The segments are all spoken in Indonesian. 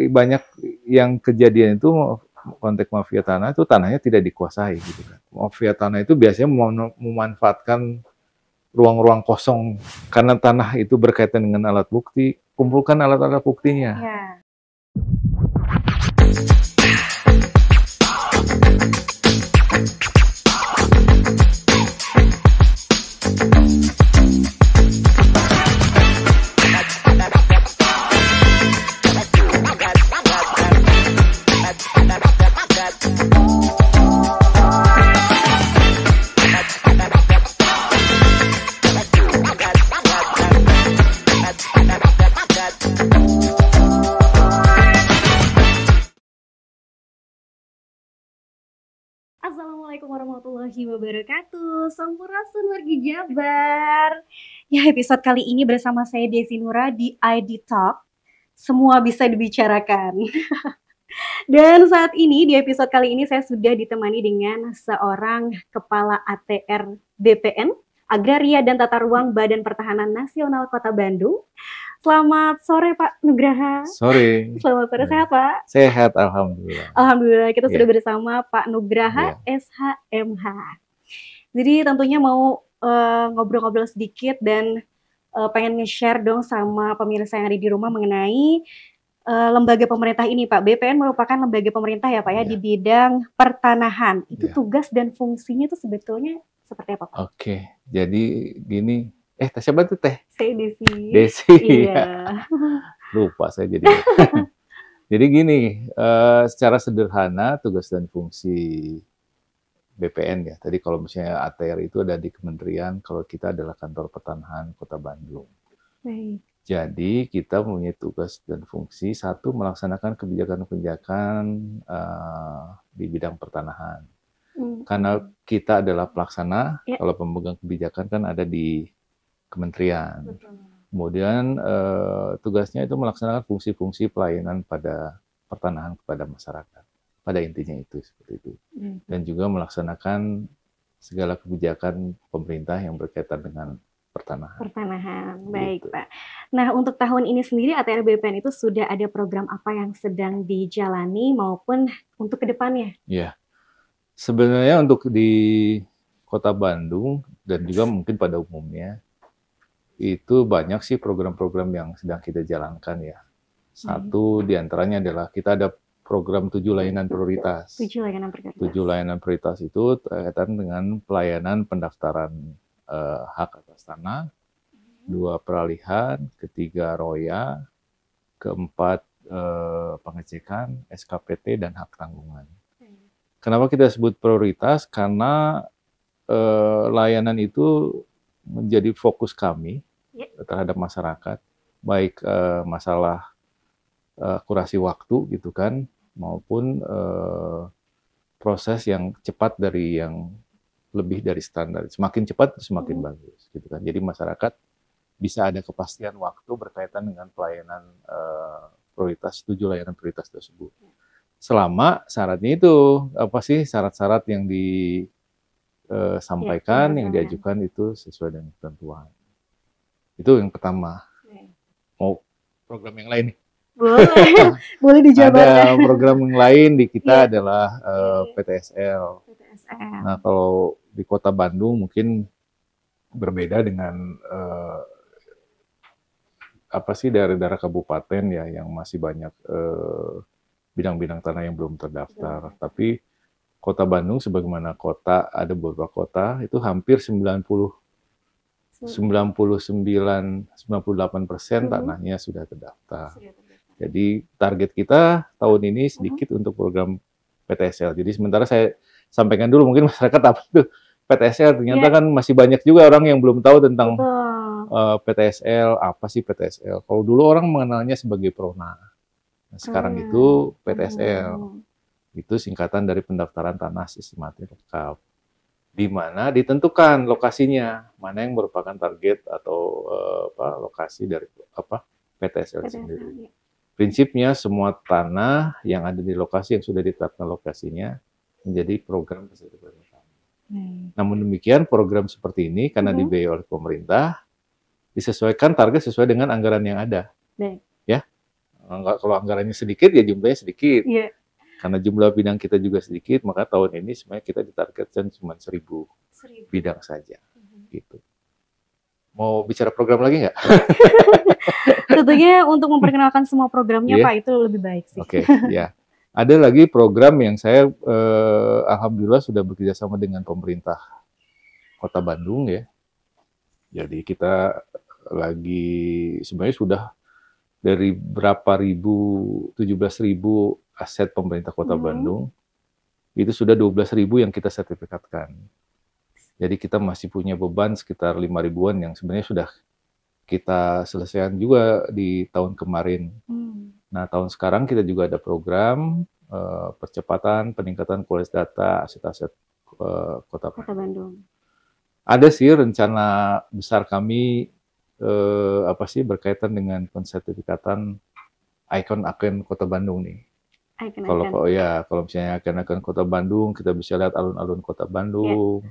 banyak yang kejadian itu konteks mafia tanah itu tanahnya tidak dikuasai gitu kan. Mafia tanah itu biasanya memanfaatkan ruang-ruang kosong karena tanah itu berkaitan dengan alat bukti, kumpulkan alat-alat buktinya. Ya. Assalamualaikum warahmatullahi wabarakatuh. Sampurasun wargi Jabar. Ya, episode kali ini bersama saya Desi Nura di ID Talk. Semua bisa dibicarakan. Dan saat ini di episode kali ini saya sudah ditemani dengan seorang kepala ATR BPN, Agraria dan Tata Ruang Badan Pertahanan Nasional Kota Bandung. Selamat sore Pak Nugraha. Sore. Selamat sore, sehat Pak? Sehat, alhamdulillah. Alhamdulillah, kita sudah bersama Pak Nugraha SHMH. Jadi tentunya mau ngobrol-ngobrol sedikit dan pengen nge-share dong sama pemirsa yang ada di rumah mengenai lembaga pemerintah ini Pak. BPN merupakan lembaga pemerintah ya Pak ya di bidang pertanahan. Itu tugas dan fungsinya itu sebetulnya seperti apa Pak? Oke, jadi gini. Siapa tuh Teh? Saya Desi. Desi. Iya. Lupa saya jadi. Jadi gini, secara sederhana tugas dan fungsi BPN ya. Tadi kalau misalnya ATR itu ada di kementerian, kalau kita adalah kantor pertanahan Kota Bandung. Baik. Jadi kita mempunyai tugas dan fungsi satu melaksanakan kebijakan-kebijakan di bidang pertanahan. Karena kita adalah pelaksana, kalau pemegang kebijakan kan ada di kementerian. Betul. Kemudian tugasnya itu melaksanakan fungsi-fungsi pelayanan pada pertanahan kepada masyarakat. Pada intinya itu seperti itu. Dan juga melaksanakan segala kebijakan pemerintah yang berkaitan dengan pertanahan. Pertanahan, baik Pak. Nah untuk tahun ini sendiri ATR BPN itu sudah ada program apa yang sedang dijalani maupun untuk kedepannya? Iya, sebenarnya untuk di Kota Bandung dan juga mungkin pada umumnya itu banyak sih program-program yang sedang kita jalankan ya. Satu diantaranya adalah kita ada program 7 layanan prioritas. 7 layanan prioritas. 7 layanan prioritas itu terkaitan dengan pelayanan pendaftaran hak atas tanah, 2 peralihan, ketiga roya, keempat pengecekan, SKPT dan hak tanggungan. Kenapa kita sebut prioritas? Karena layanan itu menjadi fokus kami terhadap masyarakat, baik masalah akurasi waktu gitu kan, maupun proses yang cepat dari yang lebih dari standar. Semakin cepat semakin bagus gitu kan. Jadi masyarakat bisa ada kepastian waktu berkaitan dengan pelayanan prioritas, 7 layanan prioritas tersebut. Selama syaratnya itu apa sih syarat-syarat yang disampaikan, yang diajukan itu sesuai dengan ketentuan. Itu yang pertama. Mau program yang lain? Boleh, boleh dijabarkan. Ada program yang lain di kita adalah PTSL. Nah kalau di Kota Bandung mungkin berbeda dengan daerah-daerah kabupaten ya yang masih banyak bidang-bidang tanah yang belum terdaftar. Tapi Kota Bandung sebagaimana kota, ada beberapa kota itu hampir 98% tanahnya sudah terdaftar. Jadi target kita tahun ini sedikit untuk program PTSL. Jadi sementara saya sampaikan dulu mungkin masyarakat apa itu PTSL. Ternyata kan masih banyak juga orang yang belum tahu tentang PTSL, apa sih PTSL. Kalau dulu orang mengenalnya sebagai PRONA. Nah, sekarang itu PTSL. Itu singkatan dari pendaftaran tanah sistematis lengkap. Di mana ditentukan lokasinya, mana yang merupakan target atau lokasi dari PTSL sendiri. Prinsipnya semua tanah yang ada di lokasi yang sudah ditetapkan lokasinya menjadi program kesejahteraan. Namun demikian program seperti ini karena dibiayai oleh pemerintah disesuaikan target sesuai dengan anggaran yang ada. Ya, Kalau anggarannya sedikit ya jumlahnya sedikit. Iya. Karena jumlah bidang kita juga sedikit, maka tahun ini sebenarnya kita ditargetkan cuma 1.000 bidang saja. Gitu. Mau bicara program lagi nggak? Tentunya untuk memperkenalkan semua programnya Iya. Pak itu lebih baik sih. Oke, ya. Ada lagi program yang saya alhamdulillah sudah bekerja sama dengan pemerintah Kota Bandung ya. Jadi kita lagi sebenarnya sudah dari berapa ribu, 17.000 aset pemerintah Kota Bandung, itu sudah 12.000 yang kita sertifikatkan. Jadi kita masih punya beban sekitar 5 ribuan yang sebenarnya sudah kita selesaikan juga di tahun kemarin. Nah, tahun sekarang kita juga ada program percepatan peningkatan kualitas data aset-aset Kota Bandung. Ada sih rencana besar kami berkaitan dengan pensertifikatan ikon-ikon Kota Bandung nih. Kalau misalnya ikon-ikon Kota Bandung, kita bisa lihat alun-alun Kota Bandung,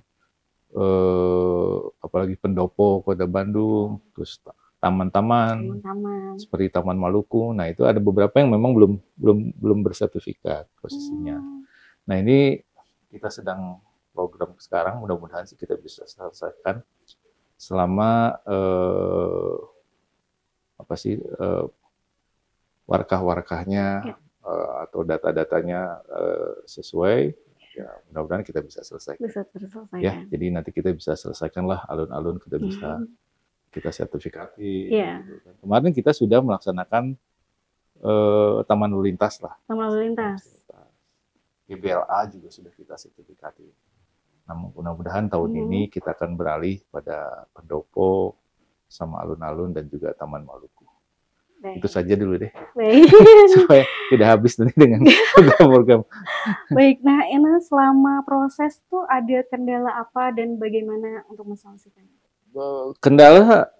apalagi pendopo Kota Bandung, terus taman-taman seperti Taman Maluku. Nah, itu ada beberapa yang memang belum bersertifikat posisinya. Nah, ini kita sedang program sekarang, mudah-mudahan sih kita bisa selesaikan selama warkah-warkahnya atau data-datanya sesuai. Ya, mudah-mudahan kita bisa selesaikan. Ya, jadi nanti kita bisa selesaikanlah alun-alun, kita bisa kita sertifikasi. Gitu. Kemarin kita sudah melaksanakan taman lalu lintas lah. Taman lalu lintas. GBLA juga sudah kita sertifikasi. Nah, mudah-mudahan tahun ini kita akan beralih pada pendopo, sama alun-alun dan juga Taman Maluku. Baik. Itu saja dulu deh. Baik. Supaya tidak habis nanti dengan program-program. Baik, nah Ena selama proses tuh ada kendala apa dan bagaimana untuk mensolisikannya? Kendala,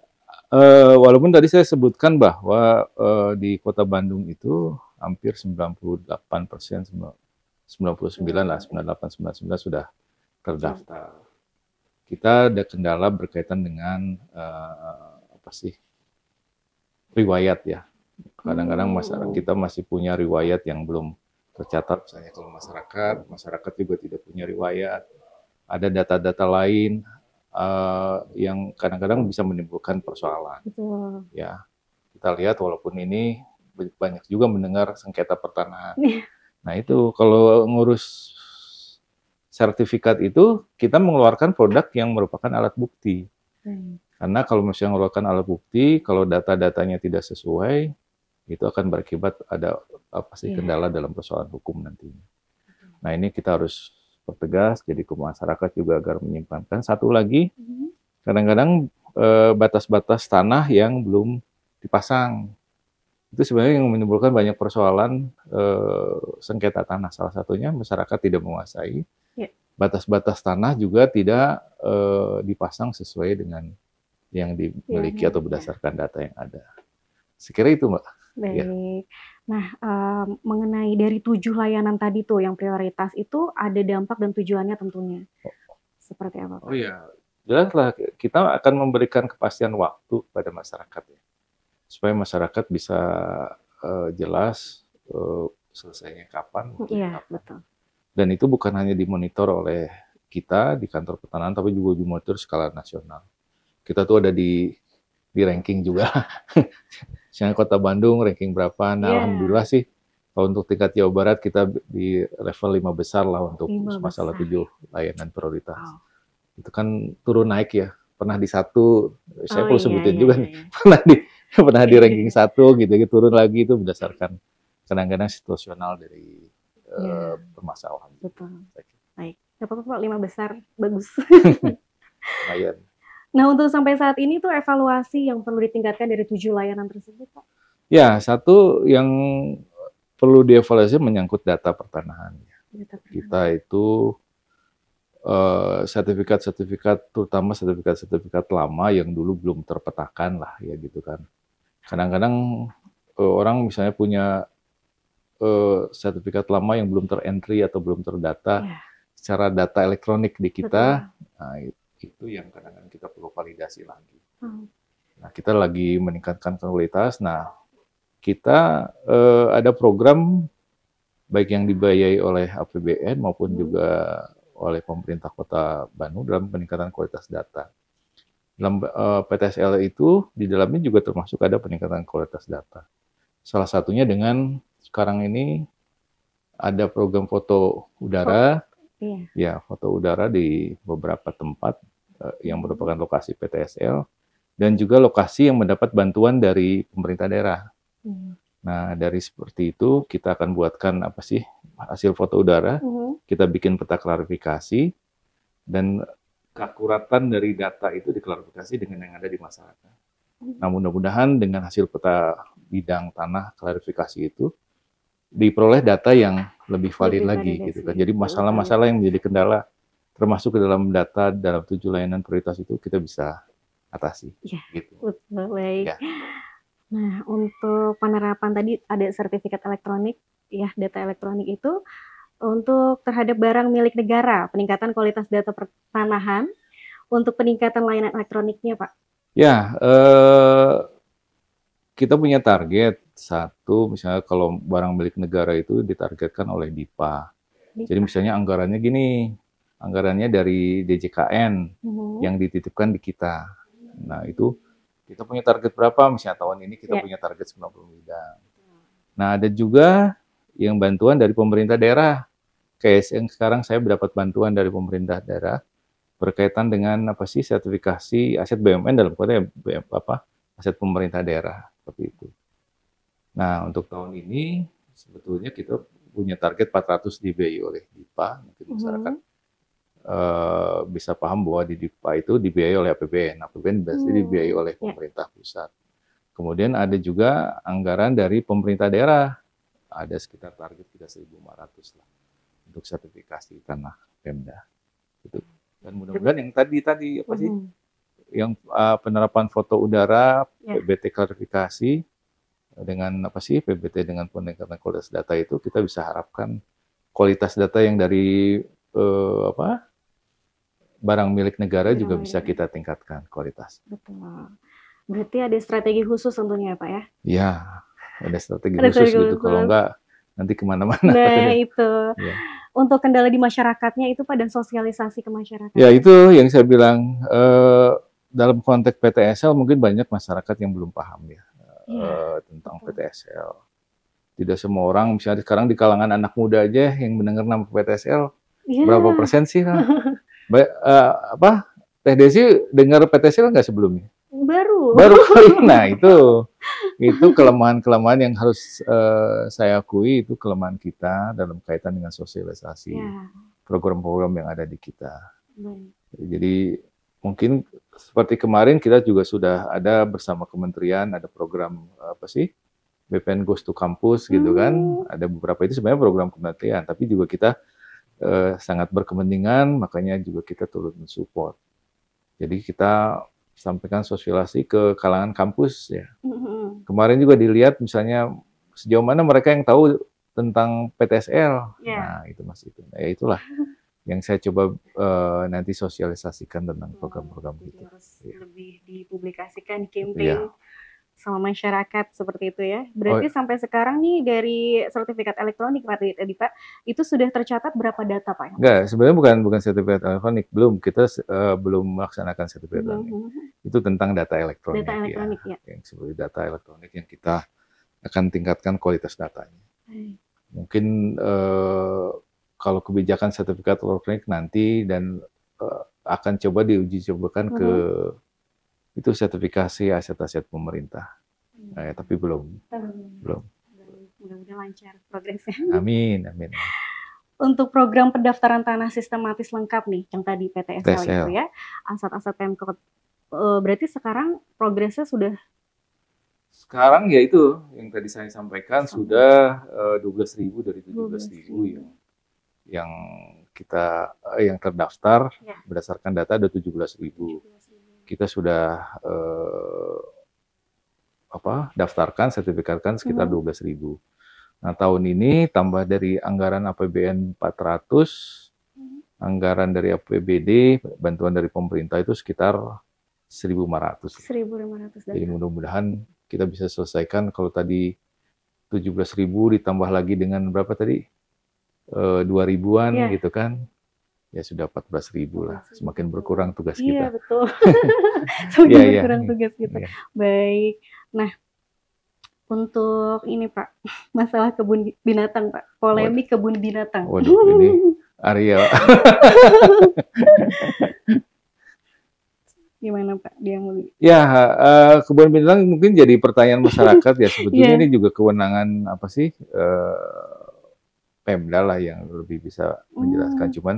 walaupun tadi saya sebutkan bahwa di Kota Bandung itu hampir 98%, 99 lah, 98, 99 sudah terdaftar. Kita ada kendala berkaitan dengan riwayat ya. Kadang-kadang masyarakat kita masih punya riwayat yang belum tercatat. Misalnya kalau masyarakat juga tidak punya riwayat. Ada data-data lain yang kadang-kadang bisa menimbulkan persoalan. Betul. Ya, kita lihat walaupun ini banyak juga mendengar sengketa pertanahan. Nah itu kalau ngurus sertifikat itu kita mengeluarkan produk yang merupakan alat bukti. Karena kalau misalnya mengeluarkan alat bukti, kalau data-datanya tidak sesuai, itu akan berakibat ada kendala dalam persoalan hukum nantinya. Nah ini kita harus pertegas, jadi ke masyarakat juga agar menyimpangkan. Satu lagi, kadang-kadang batas-batas tanah yang belum dipasang. Itu sebenarnya yang menimbulkan banyak persoalan sengketa tanah. Salah satunya masyarakat tidak menguasai. Batas-batas tanah juga tidak dipasang sesuai dengan yang dimiliki atau berdasarkan data yang ada. Sekira itu, Mbak. Baik. Ya. Nah, mengenai dari 7 layanan tadi tuh yang prioritas itu ada dampak dan tujuannya tentunya. Seperti apa, Pak? Oh iya, jelaslah kita akan memberikan kepastian waktu pada masyarakat ya. Supaya masyarakat bisa jelas selesainya kapan. Iya, betul. Dan itu bukan hanya dimonitor oleh kita di kantor pertanahan, tapi juga dimonitor skala nasional. Kita tuh ada di ranking juga. Misalnya Kota Bandung ranking berapa? Nah, alhamdulillah sih kalau untuk tingkat Jawa Barat kita di level 5 besar lah untuk masalah 7 layanan prioritas. Itu kan turun naik ya. Pernah di 1, saya perlu sebutin juga nih. Pernah di ranking 1 gitu, turun lagi itu berdasarkan kadang-kadang situasional dari permasalahan. Betul. Baik. Gak apa-apa Pak, 5 besar, bagus. Lumayan. Nah, untuk sampai saat ini tuh evaluasi yang perlu ditingkatkan dari 7 layanan tersebut, Pak? Ya, satu yang perlu dievaluasi menyangkut data pertanahan. Kita itu sertifikat-sertifikat, terutama sertifikat-sertifikat lama yang dulu belum terpetakan lah, ya gitu kan. Kadang-kadang orang misalnya punya sertifikat lama yang belum terentry atau belum terdata secara data elektronik di kita. Nah, itu yang kadang-kadang kita perlu validasi lagi. Nah, kita lagi meningkatkan kualitas. Nah, kita ada program baik yang dibiayai oleh APBN maupun juga oleh pemerintah Kota Bandung dalam peningkatan kualitas data. Dalam PTSL itu di dalamnya juga termasuk ada peningkatan kualitas data. Salah satunya dengan sekarang ini ada program foto udara, ya foto udara di beberapa tempat yang merupakan lokasi PTSL dan juga lokasi yang mendapat bantuan dari pemerintah daerah. Nah, dari seperti itu kita akan buatkan apa sih hasil foto udara, kita bikin peta klarifikasi dan keakuratan dari data itu diklarifikasi dengan yang ada di masyarakat. Nah, mudah-mudahan dengan hasil peta bidang tanah klarifikasi itu diperoleh data yang lebih valid lagi gitu kan. Jadi masalah-masalah yang menjadi kendala termasuk ke dalam data dalam 7 layanan prioritas itu kita bisa atasi. Ya, gitu. betul, baik. Ya. Nah, untuk penerapan tadi ada sertifikat elektronik, ya data elektronik itu untuk terhadap barang milik negara, peningkatan kualitas data pertanahan, untuk peningkatan layanan elektroniknya, Pak. Ya, kita punya target satu, misalnya kalau barang milik negara itu ditargetkan oleh DIPA. Jadi misalnya anggarannya gini, anggarannya dari DJKN yang dititipkan di kita. Nah itu kita punya target berapa, misalnya tahun ini kita punya target 90 bidang. Nah ada juga yang bantuan dari pemerintah daerah. Kayak yang sekarang saya mendapat bantuan dari pemerintah daerah berkaitan dengan apa sih sertifikasi aset BUMN dalam kota aset pemerintah daerah seperti itu. Nah untuk tahun ini sebetulnya kita punya target 400 dibiayai oleh DIPA. Mungkin masyarakat bisa paham bahwa di DIPA itu dibiayai oleh APBN. APBN berarti dibiayai oleh pemerintah pusat. Kemudian ada juga anggaran dari pemerintah daerah. Ada sekitar target kita 1.500 lah untuk sertifikasi tanah Pemda. Gitu. Dan mudah-mudahan yang tadi apa sih? Yang penerapan foto udara, PBT klarifikasi dengan apa sih? PBT dengan peningkatan kualitas data itu kita bisa harapkan kualitas data yang dari barang milik negara juga bisa kita tingkatkan kualitas. Betul. Berarti ada strategi khusus tentunya ya Pak ya? Iya, ada strategi khusus gitu. Kalau enggak nanti kemana-mana. Nah itu. Ya. Untuk kendala di masyarakatnya itu pada sosialisasi ke masyarakat. Ya itu yang saya bilang dalam konteks PTSL mungkin banyak masyarakat yang belum paham ya tentang PTSL. Tidak semua orang, misalnya sekarang di kalangan anak muda aja yang mendengar nama PTSL berapa persen sih kan? Teh Desi dengar PTSL nggak sebelumnya? Baru kali. Nah itu kelemahan-kelemahan yang harus saya akui, itu kelemahan kita dalam kaitan dengan sosialisasi program-program yang ada di kita. Jadi mungkin seperti kemarin kita juga sudah ada bersama kementerian, ada program apa sih BPN Goes to Campus gitu kan. Ada beberapa itu sebenarnya program kementerian, tapi juga kita sangat berkepentingan, makanya juga kita turut mensupport. Jadi kita sampaikan sosialisasi ke kalangan kampus ya. Kemarin juga dilihat misalnya sejauh mana mereka yang tahu tentang PTSL. Nah itu Mas itu. Ya itulah yang saya coba nanti sosialisasikan tentang program-program itu. Harus lebih dipublikasikan, campaign sama masyarakat seperti itu ya. Berarti sampai sekarang nih dari sertifikat elektronik Pak, itu sudah tercatat berapa data Pak? Enggak, sebenarnya bukan sertifikat elektronik, belum. Kita belum melaksanakan sertifikat elektronik. Itu tentang data elektronik. Data elektronik ya. Yang seperti data elektronik yang kita akan tingkatkan kualitas datanya. Mungkin kalau kebijakan sertifikat elektronik nanti dan akan coba diuji cobakan ke itu sertifikasi aset-aset pemerintah. Tapi belum. Mudah-mudahan lancar progresnya. Amin. Untuk program pendaftaran tanah sistematis lengkap nih, yang tadi PTSL itu ya, aset-aset Pemkot, berarti sekarang progresnya sudah? Sekarang ya itu yang tadi saya sampaikan sudah 12.000 dari 17.000 yang kita yang terdaftar berdasarkan data ada 17.000. Kita sudah daftarkan, sertifikatkan sekitar 12.000. Nah, tahun ini tambah dari anggaran APBN 400, anggaran dari APBD, bantuan dari pemerintah itu sekitar 1.500. 1.500. Jadi mudah-mudahan kita bisa selesaikan kalau tadi 17.000 ditambah lagi dengan berapa tadi? 2.000-an Iya. gitu kan. Ya sudah 14.000 lah. 14.000. Semakin berkurang tugas Iya, kita. betul. Semakin Iya, iya. berkurang tugas kita. Iya. Baik. Nah, untuk ini Pak, masalah kebun binatang Pak, polemik kebun binatang. Waduh, ini Arya. Gimana Pak, dia mau Ya, kebun binatang mungkin jadi pertanyaan masyarakat ya. Sebetulnya Iya. ini juga kewenangan apa sih? Pemda lah yang lebih bisa menjelaskan. Cuman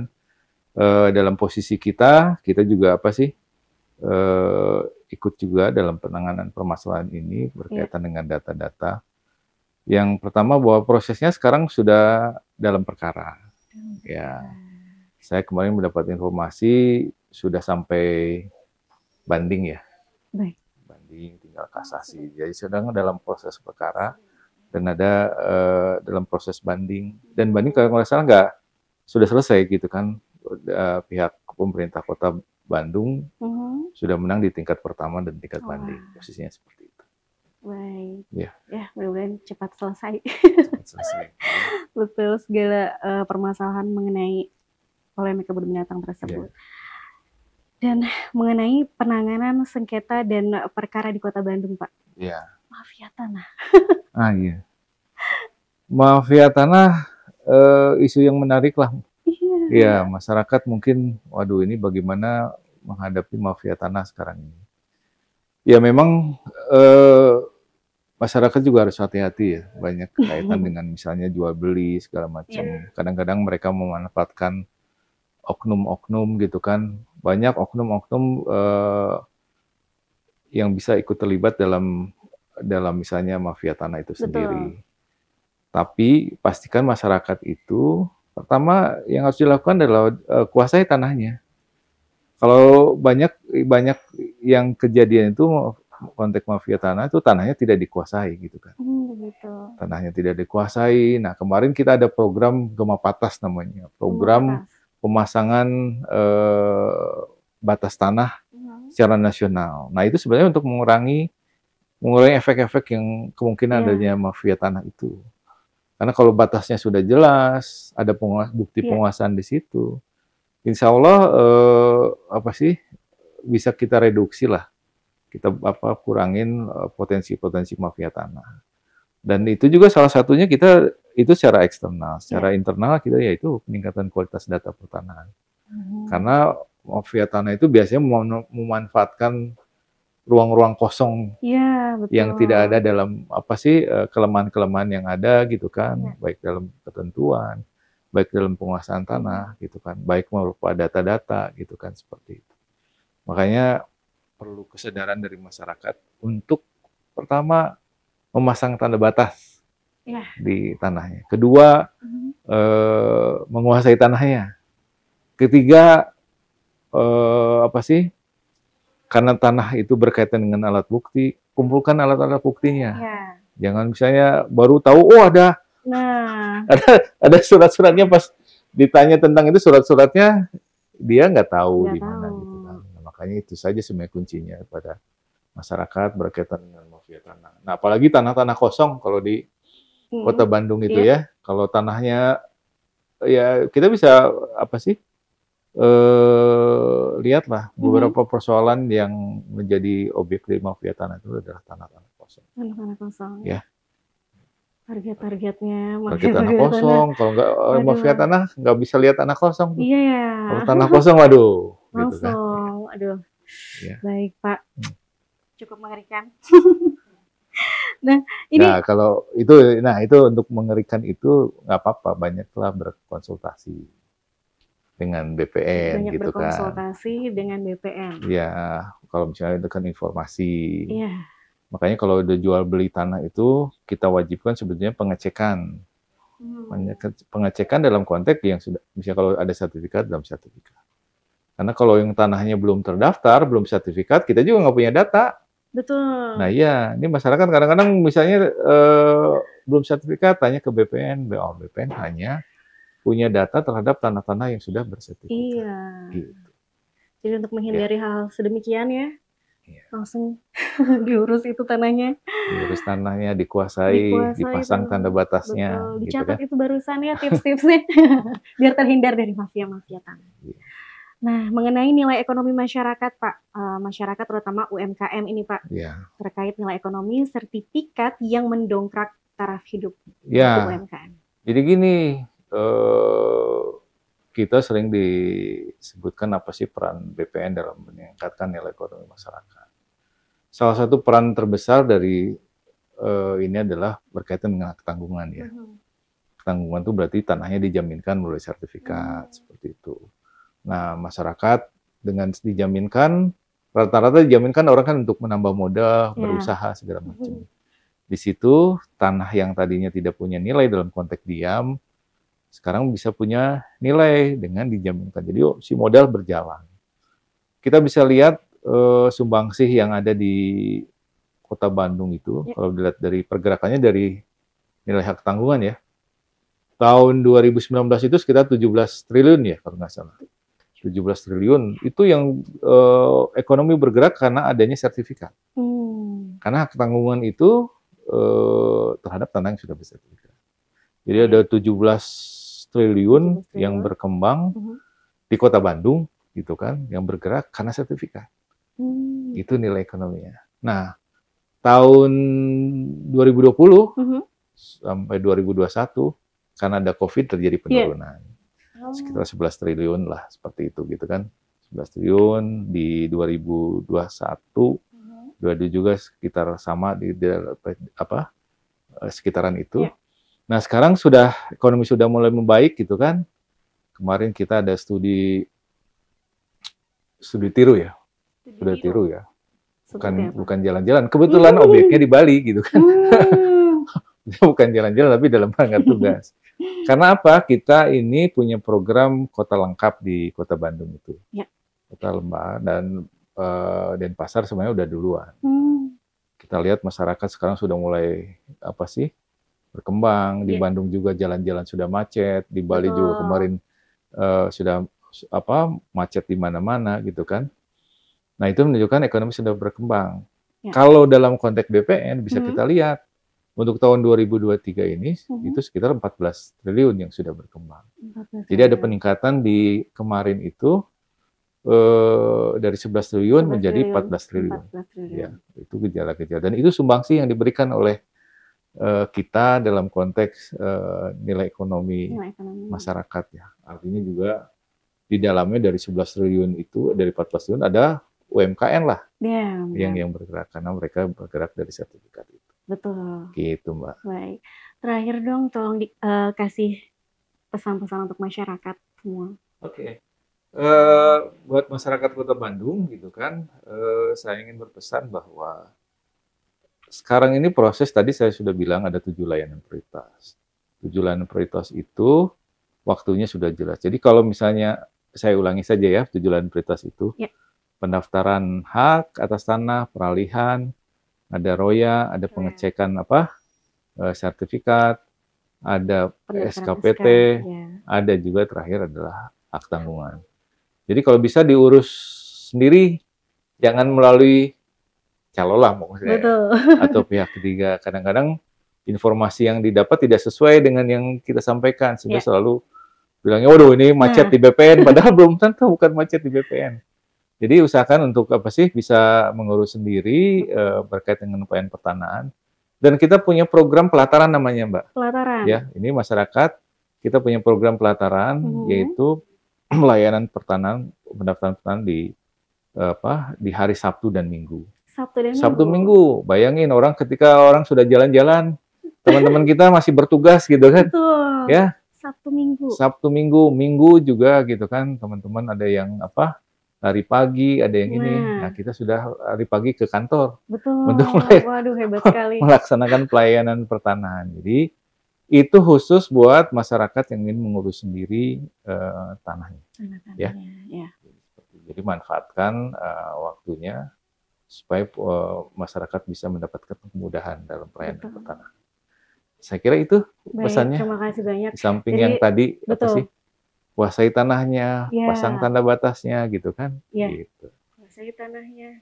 dalam posisi kita juga apa sih? Ikut juga dalam penanganan permasalahan ini berkaitan dengan data-data. Yang pertama bahwa prosesnya sekarang sudah dalam perkara. Ya, saya kemarin mendapat informasi sudah sampai banding ya. Baik. Banding tinggal kasasi. Jadi sedang dalam proses perkara dan ada dalam proses banding. Dan banding kalau nggak salah nggak sudah selesai gitu kan. Pihak pemerintah Kota Bandung sudah menang di tingkat pertama dan tingkat banding. Posisinya seperti itu. Baik. Ya, mudah-mudahan cepat selesai. cepat selesai. Betul, segala permasalahan mengenai polemik kebun binatang tersebut. Dan mengenai penanganan sengketa dan perkara di Kota Bandung, Pak. Iya. Mafia tanah. Iya. Mafia tanah isu yang menarik lah. Iya, masyarakat mungkin, waduh ini bagaimana menghadapi mafia tanah sekarang ini. Ya memang masyarakat juga harus hati-hati ya, banyak kaitan dengan misalnya jual beli segala macam. Kadang-kadang mereka memanfaatkan oknum-oknum gitu kan, banyak oknum-oknum yang bisa ikut terlibat dalam misalnya mafia tanah itu sendiri. Tapi pastikan masyarakat itu pertama yang harus dilakukan adalah kuasai tanahnya. Kalau banyak yang kejadian itu konteks mafia tanah itu tanahnya tidak dikuasai gitu kan. Tanahnya tidak dikuasai. Nah kemarin kita ada program Gema Patas namanya, program pemasangan batas tanah secara nasional. Nah itu sebenarnya untuk mengurangi efek-efek yang kemungkinan adanya mafia tanah itu. Karena kalau batasnya sudah jelas, ada bukti penguasaan di situ, insya Allah bisa kita reduksi lah, kita kurangin potensi-potensi mafia tanah. Dan itu juga salah satunya kita itu secara eksternal, secara internal kita yaitu peningkatan kualitas data pertanahan. Karena mafia tanah itu biasanya memanfaatkan ruang-ruang kosong yang tidak ada dalam kelemahan-kelemahan yang ada gitu kan, baik dalam ketentuan, baik dalam penguasaan tanah gitu kan, baik berupa data-data gitu kan, seperti itu. Makanya perlu kesadaran dari masyarakat untuk pertama memasang tanda batas di tanahnya, kedua menguasai tanahnya, ketiga karena tanah itu berkaitan dengan alat bukti, kumpulkan alat-alat buktinya. Jangan misalnya baru tahu, ada surat-suratnya, pas ditanya tentang itu surat-suratnya dia nggak tahu di mana gitu kan. Nah, makanya itu saja sebenarnya kuncinya pada masyarakat berkaitan dengan mafia tanah. Nah apalagi tanah-tanah kosong kalau di Kota Bandung itu ya, kalau tanahnya ya kita bisa lihatlah beberapa persoalan yang menjadi objek dari mafia tanah itu adalah tanah-tanah kosong. Tanah-tanah kosong. Ya. Target-targetnya target tanah kosong. Kalau nggak mafia tanah nggak bisa lihat tanah kosong. Iya ya. Kalau tanah kosong, waduh. Langsung, gitu kan. aduh. Ya. Baik Pak. Cukup mengerikan. Kalau itu untuk mengerikan itu nggak apa-apa, banyaklah berkonsultasi dengan BPN gitu kan. Berkonsultasi dengan BPN. Ya, kalau misalnya itu kan informasi. Iya. Makanya kalau udah jual beli tanah itu kita wajibkan sebetulnya pengecekan. Pengecekan dalam konteks yang sudah, misalnya kalau ada sertifikat dalam sertifikat. Karena kalau yang tanahnya belum terdaftar, belum sertifikat, kita juga nggak punya data. Betul. Nah iya, ini masyarakat kadang-kadang misalnya belum sertifikat, tanya ke BPN, BPN hanya punya data terhadap tanah-tanah yang sudah bersertifikat. Iya. Gitu. Jadi untuk menghindari hal sedemikian ya, Langsung diurus itu tanahnya. Diurus tanahnya, dikuasai, dipasang tanda batasnya, betul. gitu Dicatat kan. itu barusan ya tips-tipsnya, biar terhindar dari mafia-mafia tanah. Iya. Nah, mengenai nilai ekonomi masyarakat, Pak, masyarakat terutama UMKM ini, Pak, Ya, terkait nilai ekonomi sertifikat yang mendongkrak taraf hidup ya. UMKM. Jadi gini, kita sering disebutkan apa sih peran BPN dalam meningkatkan nilai ekonomi masyarakat. Salah satu peran terbesar dari ini adalah berkaitan dengan ketanggungan ya. Ketanggungan itu berarti tanahnya dijaminkan melalui sertifikat seperti itu. Nah, masyarakat dengan dijaminkan, rata-rata dijaminkan orang kan untuk menambah modal, berusaha segala macam. Di situ tanah yang tadinya tidak punya nilai dalam konteks diam, sekarang bisa punya nilai dengan dijaminkan. Jadi si modal berjalan. Kita bisa lihat sumbangsih yang ada di Kota Bandung itu, kalau dilihat dari pergerakannya dari nilai hak tanggungan ya. Tahun 2019 itu sekitar 17 triliun ya kalau nggak salah. 17 triliun itu yang ekonomi bergerak karena adanya sertifikat. Karena hak tanggungan itu terhadap tanah yang sudah bersertifikat. Jadi ada 17 triliun yang berkembang di Kota Bandung gitu kan, yang bergerak karena sertifikat. Itu nilai ekonominya. Nah, tahun 2020 sampai 2021 karena ada COVID terjadi penurunan. Sekitar 11 triliun lah seperti itu gitu kan. 11 triliun di 2021 juga sekitar sama di sekitaran itu. Nah, sekarang ekonomi sudah mulai membaik gitu kan. Kemarin kita ada studi tiru ya. Sudah tiru ya. Bukan jalan-jalan. Kebetulan objeknya di Bali gitu kan. Bukan jalan-jalan tapi dalam rangka tugas. Karena apa? Kita ini punya program kota lengkap di Kota Bandung itu. Kota lembah dan Denpasar sebenarnya udah duluan. Kita lihat masyarakat sekarang sudah mulai berkembang. Di Bandung juga jalan-jalan sudah macet. Di Bali juga kemarin sudah macet di mana-mana gitu kan. Nah, itu menunjukkan ekonomi sudah berkembang. Kalau dalam konteks BPN bisa kita lihat untuk tahun 2023 ini itu sekitar 14 triliun yang sudah berkembang. Jadi ada peningkatan di kemarin itu dari 11 triliun menjadi 14 triliun. Ya, itu gejala-gejala. Dan itu sumbangsi yang diberikan oleh kita dalam konteks nilai ekonomi masyarakat ya. Artinya juga di dalamnya dari 11 triliun itu, dari 14 triliun ada UMKM lah yang bergerak karena mereka bergerak dari sertifikat itu. Betul. Gitu, Mbak. Baik. Terakhir dong, tolong kasih pesan-pesan untuk masyarakat semua. Oke. Buat masyarakat Kota Bandung gitu kan, saya ingin berpesan bahwa sekarang ini proses tadi saya sudah bilang ada 7 layanan prioritas. 7 layanan prioritas itu waktunya sudah jelas. Jadi kalau misalnya saya ulangi saja ya, 7 layanan prioritas itu. Pendaftaran hak atas tanah, peralihan, ada ROYA, ada pengecekan sertifikat, ada SKPT, ada juga terakhir adalah hak tanggungan. Jadi kalau bisa diurus sendiri, jangan melalui calolah maksudnya atau pihak ketiga. Kadang-kadang informasi yang didapat tidak sesuai dengan yang kita sampaikan, sehingga selalu bilangnya, waduh ini macet di BPN, padahal belum tentu bukan macet di BPN. Jadi usahakan untuk bisa mengurus sendiri berkaitan dengan pelayanan pertanahan. Dan kita punya program pelataran namanya, Mbak. Pelataran. Ya, ini masyarakat kita punya program pelataran yaitu layanan pertanahan, pendaftaran pertanahan di hari Sabtu dan Minggu. Sabtu Minggu. Bayangin ketika orang sudah jalan-jalan, teman-teman kita masih bertugas gitu kan. Betul. Ya. Sabtu Minggu. Minggu juga gitu kan. Teman-teman ada yang hari pagi, ada yang ini. Nah, kita sudah hari pagi ke kantor. Betul. Untuk waduh, hebat sekali. melaksanakan pelayanan pertanahan. Jadi, itu khusus buat masyarakat yang ingin mengurus sendiri tanahnya. Ya. Jadi, manfaatkan waktunya supaya masyarakat bisa mendapatkan kemudahan dalam pelayanan pertanahan. Saya kira itu pesannya. Terima kasih banyak. Di samping yang tadi, kuasai tanahnya, pasang tanda batasnya gitu kan. Gitu. Kuasai tanahnya.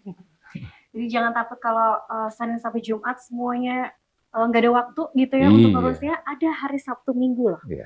Jadi jangan takut kalau Senin sampai Jumat semuanya nggak ada waktu gitu ya untuk ngurusnya, ada hari Sabtu Minggu loh. Iya.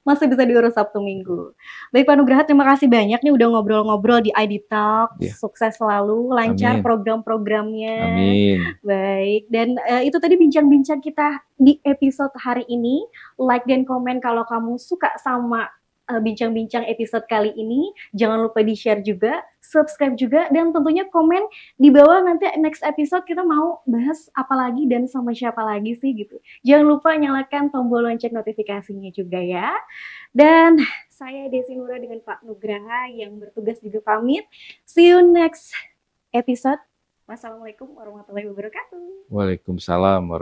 Masih bisa diurus Sabtu Minggu. Baik Pak Nugraha, terima kasih banyak nih udah ngobrol-ngobrol di ID Talk. Iya. Sukses selalu, lancar Amin. program-programnya. Amin. Baik, dan itu tadi bincang-bincang kita di episode hari ini. Like dan komen kalau kamu suka sama bincang-bincang episode kali ini. Jangan lupa di-share juga, subscribe juga, dan tentunya komen di bawah nanti next episode kita mau bahas apa lagi dan sama siapa lagi sih gitu. Jangan lupa nyalakan tombol lonceng notifikasinya juga ya. Dan saya Desi Nura dengan Pak Nugraha yang bertugas juga pamit. See you next episode. Wassalamualaikum warahmatullahi wabarakatuh. Waalaikumsalam warahmatullahi wabarakatuh.